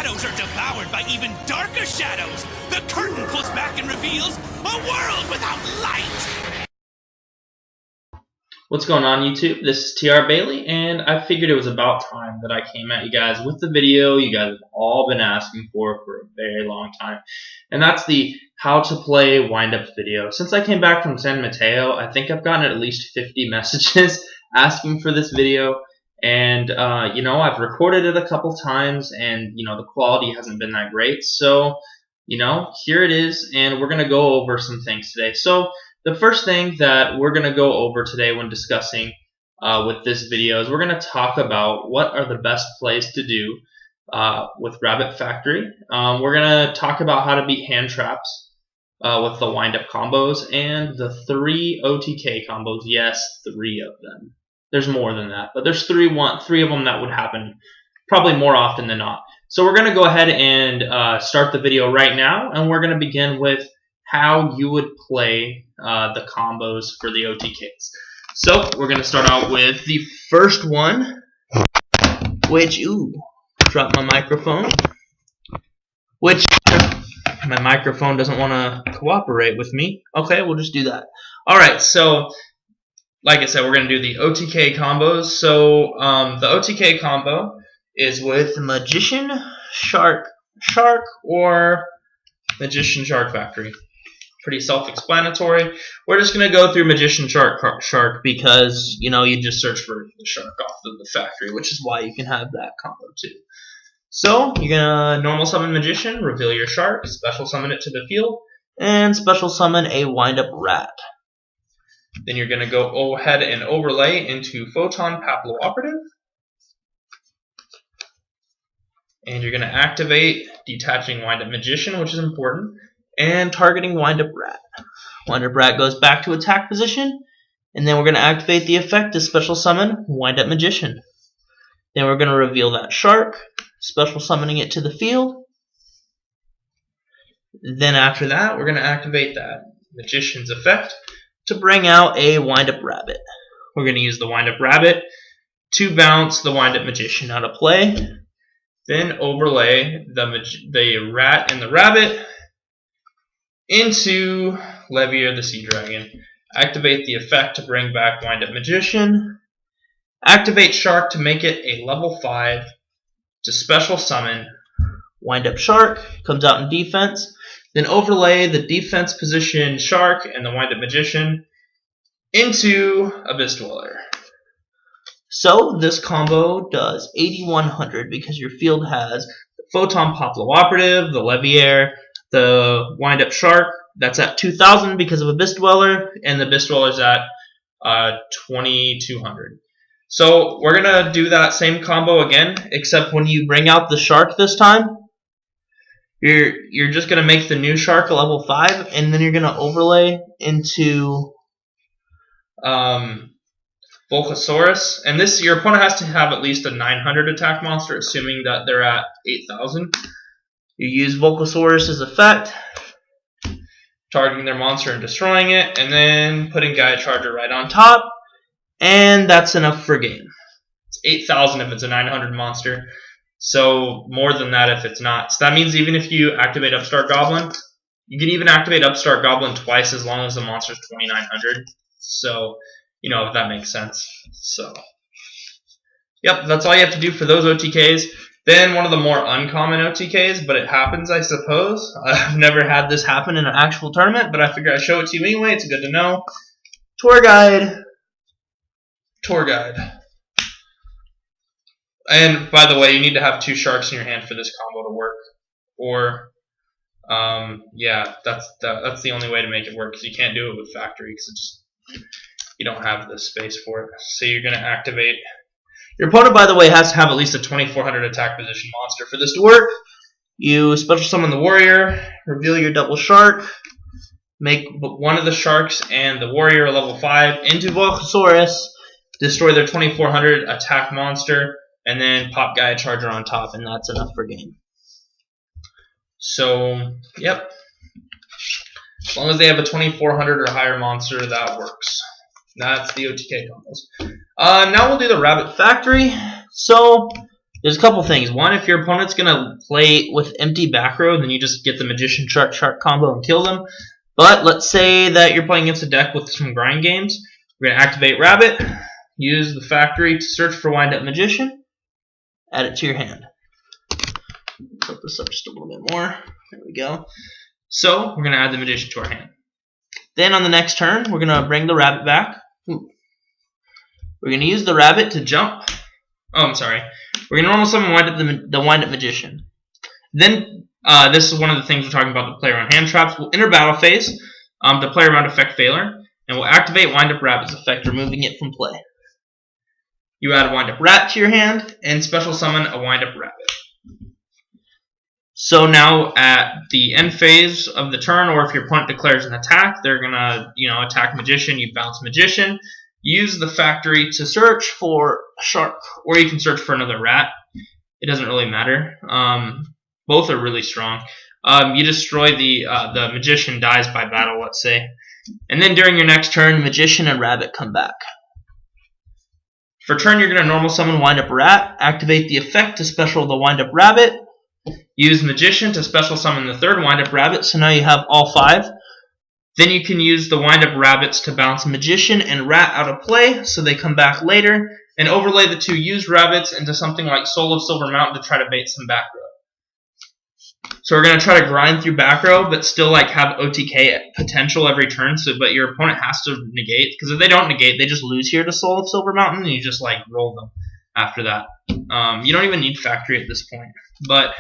shadows are devoured by even darker shadows, the curtain pulls back and reveals a world without light! What's going on, YouTube? This is TR Bailey, and I figured it was about time that I came at you guys with the video you guys have all been asking for a very long time. And that's the how to play wind-up video. Since I came back from San Mateo, I think I've gotten at least 50 messages asking for this video. And, I've recorded it a couple times, and, the quality hasn't been that great. So, here it is, and we're going to go over some things today. So, the first thing that we're going to go over today when discussing with this video is we're going to talk about what are the best plays to do with Rabbit Factory. We're going to talk about how to beat hand traps with the wind-up combos and the 3 OTK combos. Yes, 3 of them. There's more than that, but there's three of them that would happen probably more often than not. So we're going to go ahead and start the video right now, and we're going to begin with how you would play the combos for the OTKs. So we're going to start out with the first one, which, dropped my microphone, which my microphone doesn't want to cooperate with me. Okay, we'll just do that. Alright, so like I said, we're going to do the OTK combos. So the OTK combo is with Magician Shark or Magician Shark Factory. Pretty self-explanatory. We're just going to go through Magician Shark because, you just search for the shark off of the factory, which is why you can have that combo too. So you're going to normal summon Magician, reveal your shark, special summon it to the field, and special summon a wind-up rat. Then you're going to go ahead and overlay into Photon Paplo Operative. And you're going to activate detaching wind-up Magician, which is important, and targeting wind-up rat. Wind-up rat goes back to attack position, and then we're going to activate the effect to special summon wind-up Magician. Then we're going to reveal that shark, special summoning it to the field. Then after that, we're going to activate that Magician's effect to bring out a wind-up rabbit. We're going to use the wind-up rabbit to bounce the wind-up Magician out of play. Then overlay the rat and the rabbit into Levier the Sea Dragon. Activate the effect to bring back wind-up Magician. Activate Shark to make it a level 5 to special summon wind-up Shark. Comes out in defense. Then overlay the defense position Shark and the wind-up Magician into Abyss Dweller. So this combo does 8100 because your field has the Photon Paplo Operative, the Levier, the wind-up Shark. That's at 2000 because of Abyss Dweller, and the Abyss Dweller's at 2200. So we're going to do that same combo again, except when you bring out the Shark this time, you're just going to make the new Shark a level 5, and then you're going to overlay into Volcasaurus. And this, your opponent has to have at least a 900 attack monster, assuming that they're at 8000. You use Volcasaurus' effect, targeting their monster and destroying it, and then putting Gaia Charger right on top, and that's enough for game. It's 8000 if it's a 900 monster. So more than that if it's not. So that means even if you activate Upstart Goblin, you can even activate Upstart Goblin twice as long as the monster's 2900. So, if that makes sense. So, yep, that's all you have to do for those OTKs. Then one of the more uncommon OTKs, but it happens, I suppose. I've never had this happen in an actual tournament, but I figure I'd show it to you anyway. It's good to know. Tour Guide. And by the way, you need to have 2 sharks in your hand for this combo to work. Or, yeah, that's the only way to make it work, because you can't do it with Factory, because you don't have the space for it. So you're going to activate. Your opponent, by the way, has to have at least a 2400 attack position monster for this to work. You special summon the warrior, reveal your double shark, make one of the sharks and the warrior a level 5 into Volcasaurus, destroy their 2400 attack monster, and then pop Gaia Charger on top, and that's enough for game. So, yep. As long as they have a 2400 or higher monster, that works. That's the OTK combos. Now we'll do the Rabbit Factory. So, there's a couple things. One, if your opponent's going to play with empty back row, then you just get the Magician Shark combo and kill them. But let's say that you're playing against a deck with some grind games. We're going to activate Rabbit, use the factory to search for Wind Up Magician, add it to your hand. Put this up just a little bit more. There we go. So we're going to add the Magician to our hand. Then on the next turn, we're going to bring the Rabbit back. We're going to use the Rabbit to jump. Oh, I'm sorry. We're going to normal summon the Wind Up Magician. Then, this is one of the things we're talking about, the play around hand traps. We'll enter battle phase, the play around effect failure, and we'll activate Wind Up Rabbit's effect, removing it from play. You add a Wind Up Rat to your hand, and special summon a Wind Up Rabbit. So now at the end phase of the turn, or if your opponent declares an attack, they're going to, attack Magician, you bounce Magician. Use the factory to search for a shark, or you can search for another rat. It doesn't really matter. Both are really strong. You destroy the Magician dies by battle, let's say. And then during your next turn, Magician and Rabbit come back. For turn, you're going to normal summon Wind Up Rat, activate the effect to special the Wind Up Rabbit, use Magician to special summon the third Wind Up Rabbit, so now you have all 5. Then you can use the Wind Up Rabbits to bounce Magician and Rat out of play, so they come back later, and overlay the 2 used Rabbits into something like Soul of Silver Mountain to try to bait some back row. So we're going to try to grind through back row, but still have OTK potential every turn, but your opponent has to negate, because if they don't negate, they just lose here to Soul of Silver Mountain, and you just roll them after that. You don't even need factory at this point. But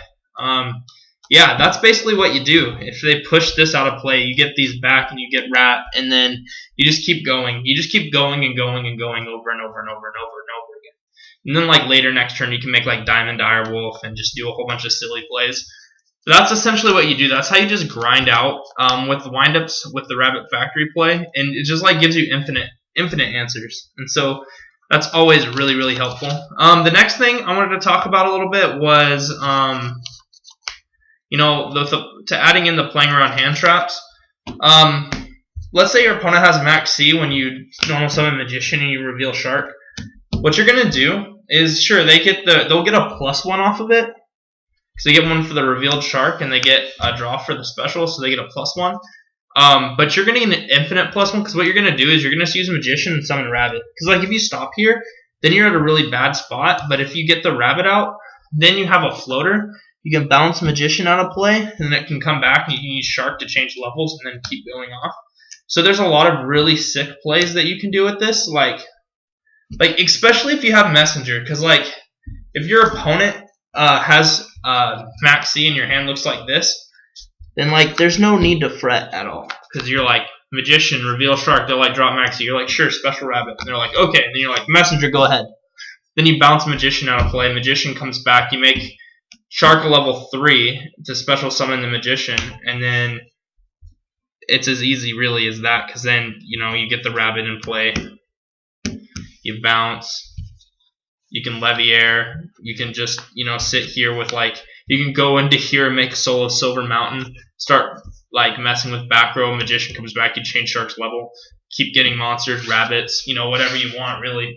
yeah, that's basically what you do. If they push this out of play, you get these back and you get Rat, and then you just keep going. You just keep going and going and going over and over and over and over and over again. And then later next turn, you can make Diamond Direwolf and just do a whole bunch of silly plays. So that's essentially what you do. That's how you just grind out with the windups with the Rabbit Factory play, and it just gives you infinite answers. And so that's always really, really helpful. The next thing I wanted to talk about a little bit was to adding in the playing around hand traps. Let's say your opponent has max C when you normal summon Magician and you reveal Shark. What you're gonna do is, sure, they'll get a +1 off of it, because they get 1 for the revealed Shark and they get a draw for the special, so they get a +1. But you're gonna get an infinite +1, because what you're gonna do is you're gonna use Magician and summon Rabbit. Because if you stop here, then you're at a really bad spot. But if you get the Rabbit out, then you have a floater. You can bounce Magician out of play, and then it can come back, and you can use Shark to change levels and then keep going off. So there's a lot of really sick plays that you can do with this, especially if you have Messenger, because if your opponent has max C and your hand looks like this, then there's no need to fret at all, because you're Magician, reveal Shark, they'll drop max C. You're sure, special Rabbit, and they're okay, and then you're Messenger, go ahead. Then you bounce Magician out of play, Magician comes back, you make Shark a level 3 to special summon the Magician, and then it's as easy really as that, because then you get the Rabbit in play, you bounce, you can Leviair, you can just sit here with you can go into here and make Soul of Silver Mountain, start messing with back row, Magician comes back, you change Shark's level, keep getting monsters, rabbits, whatever you want really.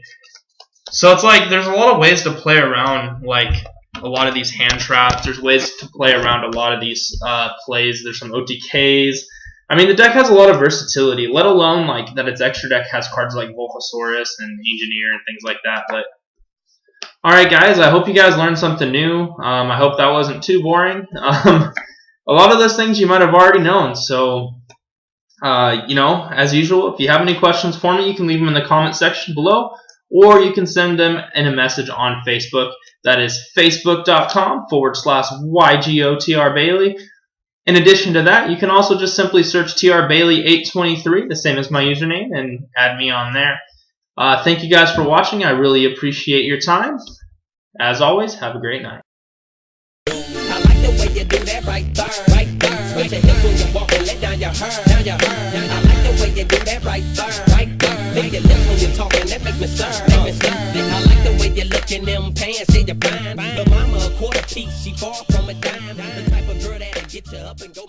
So it's there's a lot of ways to play around a lot of these hand traps. There's ways to play around a lot of these plays. There's some OTKs. I mean, the deck has a lot of versatility, let alone that its extra deck has cards like Volcasaurus and Engineer and things like that. But alright guys, I hope you guys learned something new. I hope that wasn't too boring. A lot of those things you might have already known. So, as usual, if you have any questions for me, you can leave them in the comment section below, or you can send them in a message on Facebook. That is facebook.com/YGOTRBailey. In addition to that, you can also just simply search TRBailey823, the same as my username, and add me on there. Thank you guys for watching. I really appreciate your time. As always, have a great night. I like the way you do that right there, right there. Switch your hips when you walk and let down your hair, down your hair. I like the way you do that right there, right there. Lick your lips when you're talking, that make me stir, make me stir. I like the way you look in them pants, say you're fine. But mama a quarter piece, she far from a dime. The type of girl that'll get you up and go.